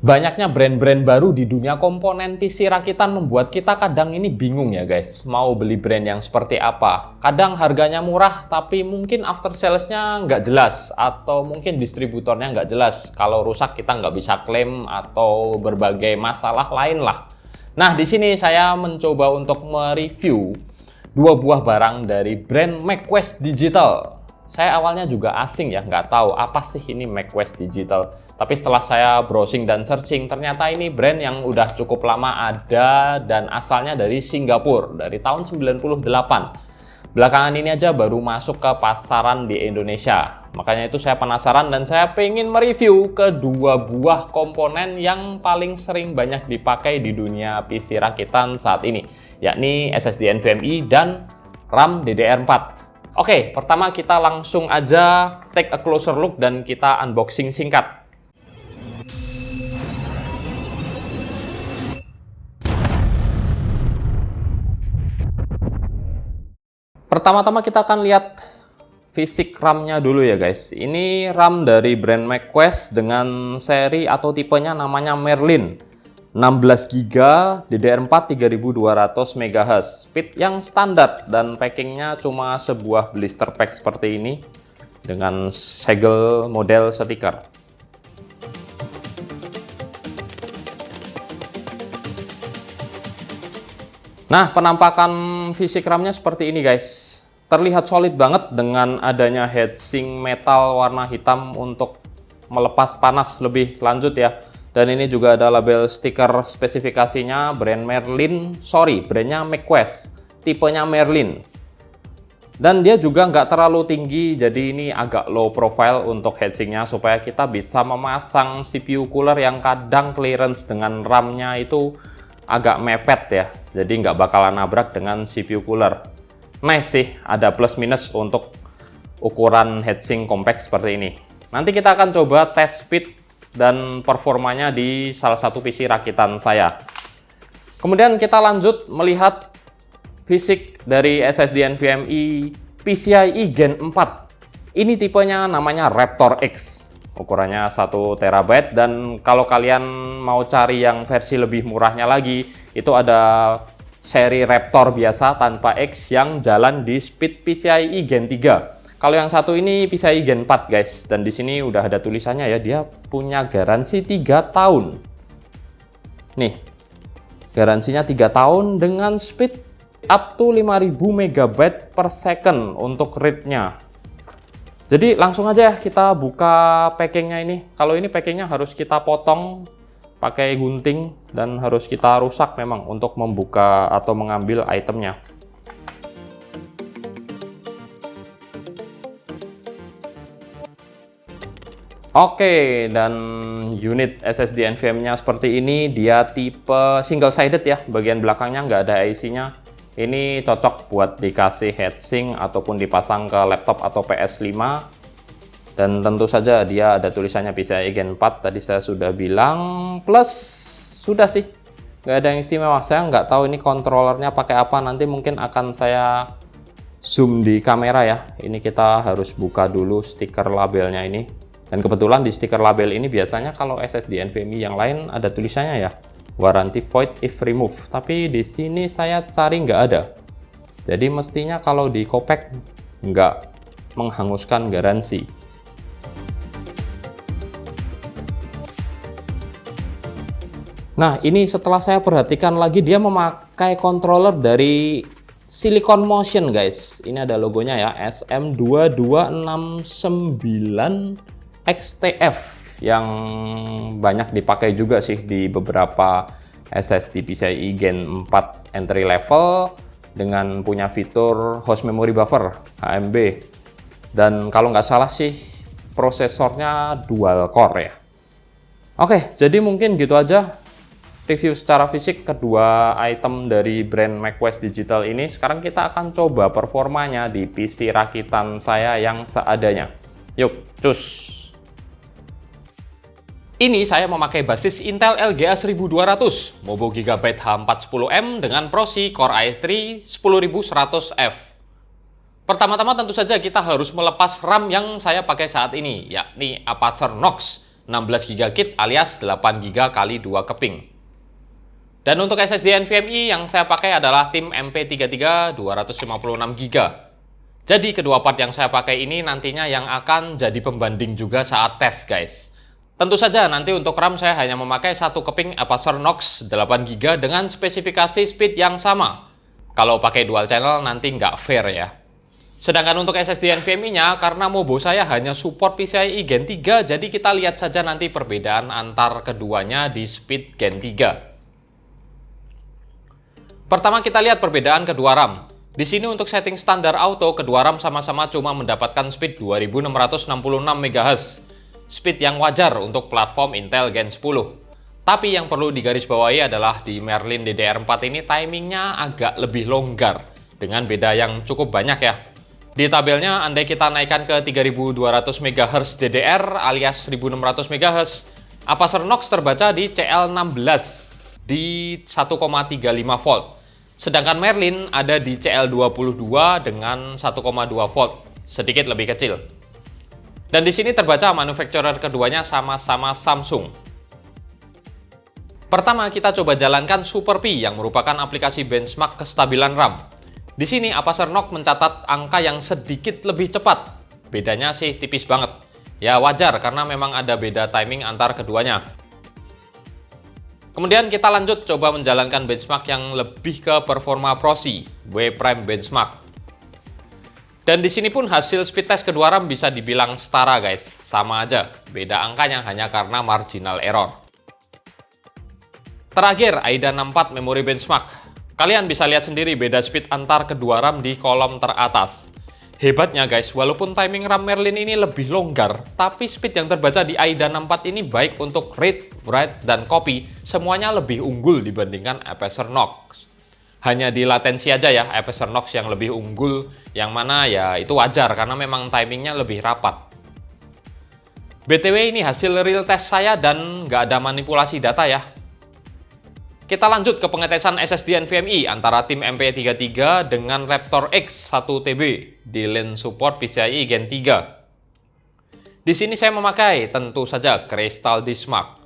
Banyaknya brand-brand baru di dunia komponen PC rakitan membuat kita kadang ini bingung ya guys, mau beli brand yang seperti apa. Kadang harganya murah tapi mungkin after sales-nya nggak jelas, atau mungkin distributornya nggak jelas. Kalau rusak kita nggak bisa klaim atau berbagai masalah lain lah. Nah, di sini saya mencoba untuk mereview dua buah barang dari brand MacQuest Digital. Saya awalnya juga asing ya, nggak tahu apa sih ini MacQuest Digital. Tapi setelah saya browsing dan searching, ternyata ini brand yang udah cukup lama ada dan asalnya dari Singapura, dari tahun 98. Belakangan ini aja baru masuk ke pasaran di Indonesia. Makanya itu saya penasaran dan saya pengen mereview kedua buah komponen yang paling sering banyak dipakai di dunia PC rakitan saat ini, yakni SSD NVMe dan RAM DDR4. Oke, pertama kita langsung aja take a closer look dan kita unboxing singkat. Pertama-tama kita akan lihat fisik RAM-nya dulu ya guys. Ini RAM dari brand MacQuest dengan seri atau tipenya namanya Merlin. 16 GB DDR4 3200 MHz, speed yang standar dan packingnya cuma sebuah blister pack seperti ini dengan segel model stiker. Nah, penampakan fisik RAM-nya seperti ini guys. Terlihat solid banget dengan adanya heatsink metal warna hitam untuk melepas panas lebih lanjut ya. Dan ini juga ada label stiker spesifikasinya brand Merlin, brandnya MacQuest, tipenya Merlin. Dan dia juga nggak terlalu tinggi, jadi ini agak low profile untuk heatsinknya supaya kita bisa memasang CPU cooler yang kadang clearance dengan RAM-nya itu agak mepet ya. Jadi nggak bakalan nabrak dengan CPU cooler. Nice sih, ada plus minus untuk ukuran heatsink compact seperti ini. Nanti kita akan coba tes speed dan performanya di salah satu PC rakitan saya. Kemudian kita lanjut melihat fisik dari SSD NVMe PCIe Gen 4. Ini tipenya namanya Raptor X. Ukurannya 1 TB dan kalau kalian mau cari yang versi lebih murahnya lagi, itu ada seri Raptor biasa tanpa X yang jalan di speed PCIe Gen 3. Kalau yang satu ini PCIe Gen 4 guys, dan di sini udah ada tulisannya ya, dia punya garansi 3 tahun. Nih, garansinya 3 tahun dengan speed up to 5000 MB per second untuk read-nya. Jadi langsung aja kita buka packingnya ini. Kalau ini packingnya harus kita potong pakai gunting dan harus kita rusak memang untuk membuka atau mengambil itemnya. Oke, dan unit SSD NVMe-nya seperti ini, dia tipe single sided ya, bagian belakangnya nggak ada IC-nya. Ini cocok buat dikasih heatsink ataupun dipasang ke laptop atau PS5. Dan tentu saja dia ada tulisannya PCIe Gen 4, tadi saya sudah bilang, plus sudah sih, nggak ada yang istimewa. Saya nggak tahu ini kontrolernya pakai apa, nanti mungkin akan saya zoom di kamera ya. Ini kita harus buka dulu stiker labelnya ini. Dan kebetulan di stiker label ini biasanya kalau SSD NVMe yang lain ada tulisannya ya, warranty void if removed. Tapi di sini saya cari nggak ada. Jadi mestinya kalau di Kopek nggak menghanguskan garansi. Nah, ini setelah saya perhatikan lagi, dia memakai controller dari Silicon Motion guys. Ini ada logonya ya, SM2269 XTF yang banyak dipakai juga sih di beberapa SSD PCIe Gen 4 entry level dengan punya fitur host memory buffer HMB, dan kalau nggak salah sih prosesornya dual core ya. Oke, jadi mungkin gitu aja review secara fisik kedua item dari brand MacQuest Digital ini. Sekarang kita akan coba performanya di PC rakitan saya yang seadanya. Yuk, cus! Ini saya memakai basis Intel LGA 1200, Mobo Gigabyte H410M dengan Prosi Core i3 10100F. Pertama-tama tentu saja kita harus melepas RAM yang saya pakai saat ini, yakni Apacer Knox 16GB kit alias 8GB kali 2 keping. Dan untuk SSD NVMe yang saya pakai adalah tim MP33 256GB. Jadi kedua part yang saya pakai ini nantinya yang akan jadi pembanding juga saat tes guys. Tentu saja nanti untuk RAM saya hanya memakai satu keping Apacer Knox 8GB dengan spesifikasi speed yang sama. Kalau pakai dual channel nanti nggak fair ya. Sedangkan untuk SSD NVMe-nya, karena Mobo saya hanya support PCIe Gen 3, jadi kita lihat saja nanti perbedaan antar keduanya di speed Gen 3. Pertama kita lihat perbedaan kedua RAM. Di sini untuk setting standar auto, kedua RAM sama-sama cuma mendapatkan speed 2666 MHz. Speed yang wajar untuk platform Intel Gen 10. Tapi yang perlu digarisbawahi adalah di Merlin DDR4 ini timingnya agak lebih longgar, dengan beda yang cukup banyak ya. Di tabelnya, andai kita naikkan ke 3200 MHz DDR alias 1600 MHz, Apacer Knox terbaca di CL16 di 1,35 volt. Sedangkan Merlin ada di CL22 dengan 1,2 volt, sedikit lebih kecil. Dan di sini terbaca manufacturer keduanya sama-sama Samsung. Pertama kita coba jalankan SuperPi yang merupakan aplikasi benchmark kestabilan RAM. Di sini Apacer Knox mencatat angka yang sedikit lebih cepat. Bedanya sih tipis banget. Ya wajar karena memang ada beda timing antar keduanya. Kemudian kita lanjut coba menjalankan benchmark yang lebih ke performa proxy, W-Prime Benchmark. Dan di sini pun hasil speed test kedua RAM bisa dibilang setara guys, sama aja, beda angkanya hanya karena marginal error. Terakhir, AIDA 64 Memory Benchmark. Kalian bisa lihat sendiri beda speed antar kedua RAM di kolom teratas. Hebatnya guys, walaupun timing RAM Merlin ini lebih longgar, tapi speed yang terbaca di AIDA 64 ini baik untuk read, write, dan copy, semuanya lebih unggul dibandingkan Apacer Knox. Hanya di latensi aja ya, Apacer Knox yang lebih unggul, yang mana ya itu wajar karena memang timingnya lebih rapat. BTW ini hasil real test saya dan nggak ada manipulasi data ya. Kita lanjut ke pengetesan SSD NVMe antara tim MP33 dengan Raptor X 1TB di lane support PCIe Gen 3. Di sini saya memakai tentu saja Crystal Dismark.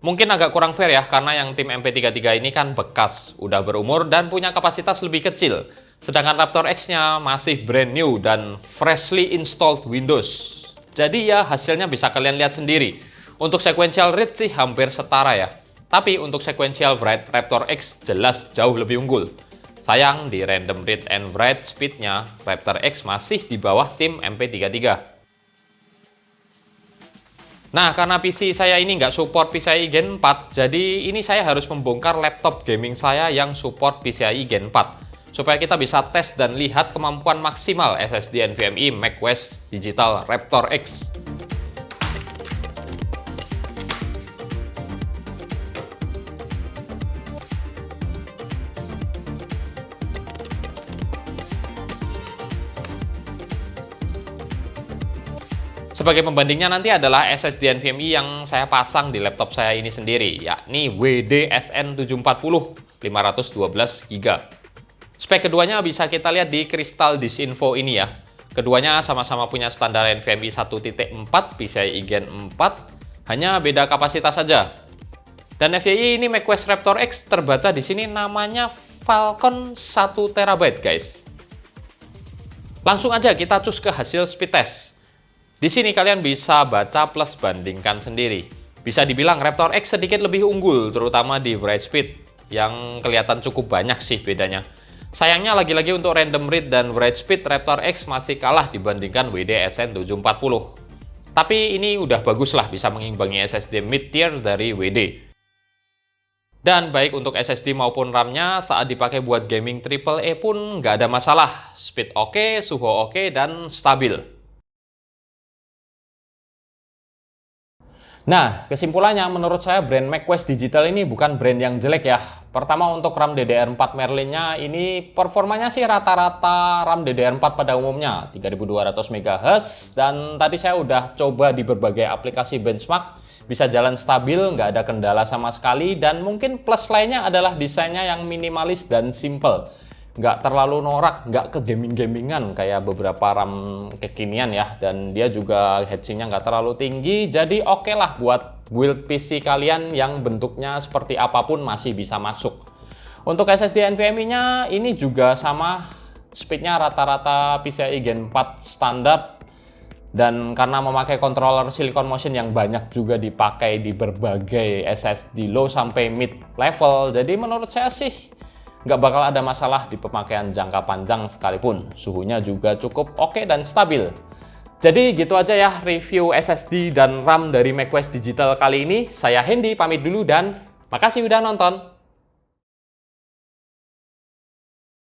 Mungkin agak kurang fair ya karena yang tim MP33 ini kan bekas, udah berumur dan punya kapasitas lebih kecil. Sedangkan Raptor X-nya masih brand new dan freshly installed Windows. Jadi ya hasilnya bisa kalian lihat sendiri. Untuk sequential read sih hampir setara ya. Tapi untuk sequential write, Raptor X jelas jauh lebih unggul. Sayang, di random read and write speednya, Raptor X masih di bawah tim MP33. Nah, karena PC saya ini nggak support PCIe Gen 4, jadi ini saya harus membongkar laptop gaming saya yang support PCIe Gen 4. Supaya kita bisa tes dan lihat kemampuan maksimal SSD NVMe macOS Digital Raptor X. Sebagai pembandingnya nanti adalah SSD NVMe yang saya pasang di laptop saya ini sendiri, yakni WD-SN740 512GB. Spek keduanya bisa kita lihat di Crystal Disinfo ini ya. Keduanya sama-sama punya standar NVMe 1.4 PCIe Gen 4, hanya beda kapasitas saja. Dan FYI ini macOS Raptor X terbaca di sini namanya Falcon 1TB guys. Langsung aja kita cus ke hasil speed test. Di sini kalian bisa baca plus bandingkan sendiri. Bisa dibilang Raptor X sedikit lebih unggul, terutama di write speed, yang kelihatan cukup banyak sih bedanya. Sayangnya lagi-lagi untuk random read dan write speed, Raptor X masih kalah dibandingkan WD-SN740. Tapi ini udah bagus lah bisa mengimbangi SSD mid-tier dari WD. Dan baik untuk SSD maupun RAM-nya saat dipakai buat gaming AAA pun nggak ada masalah. Speed oke, suhu oke, dan stabil. Nah, kesimpulannya menurut saya brand macOS Digital ini bukan brand yang jelek ya. Pertama untuk RAM DDR4 Merlin-nya ini performanya sih rata-rata RAM DDR4 pada umumnya 3200 MHz, dan tadi saya udah coba di berbagai aplikasi benchmark bisa jalan stabil, nggak ada kendala sama sekali, dan mungkin plus lainnya adalah desainnya yang minimalis dan simple. nggak terlalu norak, nggak ke gaming-gamingan kayak beberapa RAM kekinian ya. Dan dia juga heatsinknya nggak terlalu tinggi, jadi oke lah buat build PC kalian yang bentuknya seperti apapun masih bisa masuk. Untuk SSD NVMe-nya ini juga sama, speednya rata-rata PCIe Gen 4 standar. Dan karena memakai controller Silicon Motion yang banyak juga dipakai di berbagai SSD low sampai mid level, jadi menurut saya sih nggak bakal ada masalah di pemakaian jangka panjang sekalipun. Suhunya juga cukup oke dan stabil. Jadi gitu aja ya review SSD dan RAM dari macOS Digital kali ini. Saya Hendy pamit dulu dan makasih udah nonton.